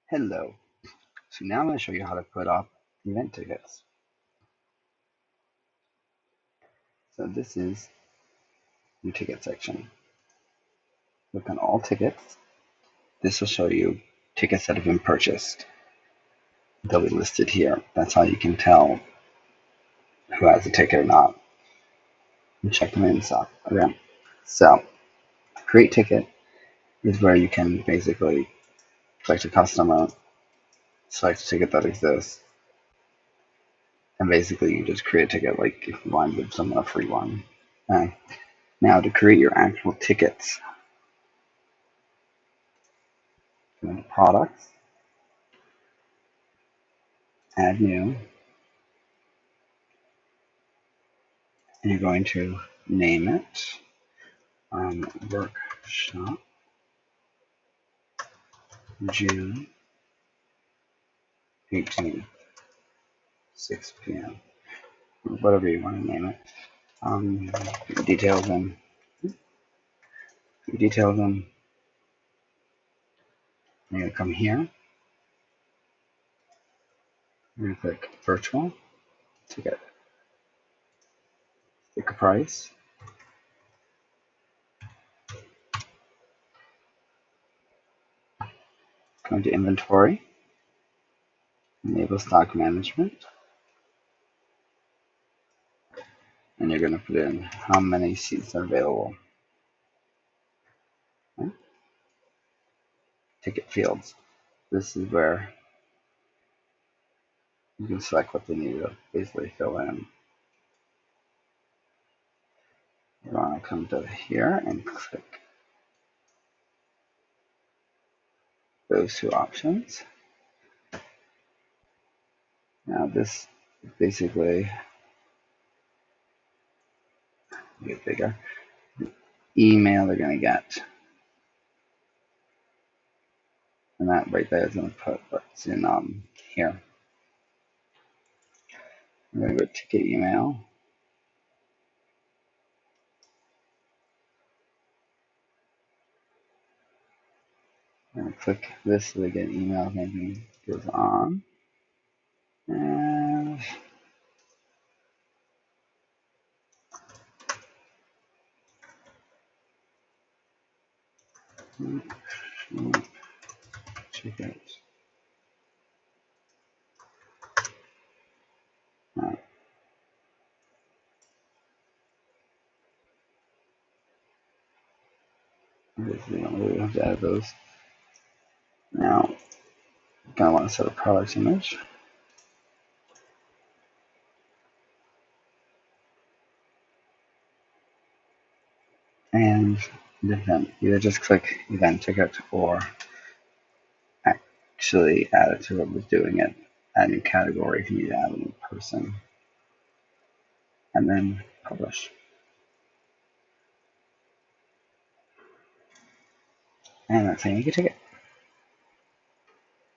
Hello. So now I'm going to show you how to put up event tickets. So this is your ticket section. Click on all tickets. This will show you tickets that have been purchased. They'll be listed here. That's how you can tell who has a ticket or not. And check them in and stuff. Okay. So create ticket is where you can basically select a customer, select a ticket that exists, and basically you just create a ticket like if you want to give someone a free one. Okay. Now to create your actual tickets, go into products, add new, and you're going to name it workshop June 18th, 6 p.m. Whatever you want to name it. Details in. Details in. You're going to come here. You're going to click virtual ticket. Pick a price. Go into inventory. Enable stock management. And you're going to put in how many seats are available. Okay. Ticket fields. This is where you can select what they need to basically fill in. You want to come to here and click those two options. Now this is basically get bigger. The email they're going to get. And that right there is going to put what's in here. I'm going to go ticket email. I'm going to click this so they get email if anything goes on. And ticket. Right. Basically, you don't really have to add those. Now, you're going to want to set a product image. And the event. Either just click event ticket or actually add it to whoever's doing it. Add a new category if you need to add a new person. And then publish. And that's how you make a ticket.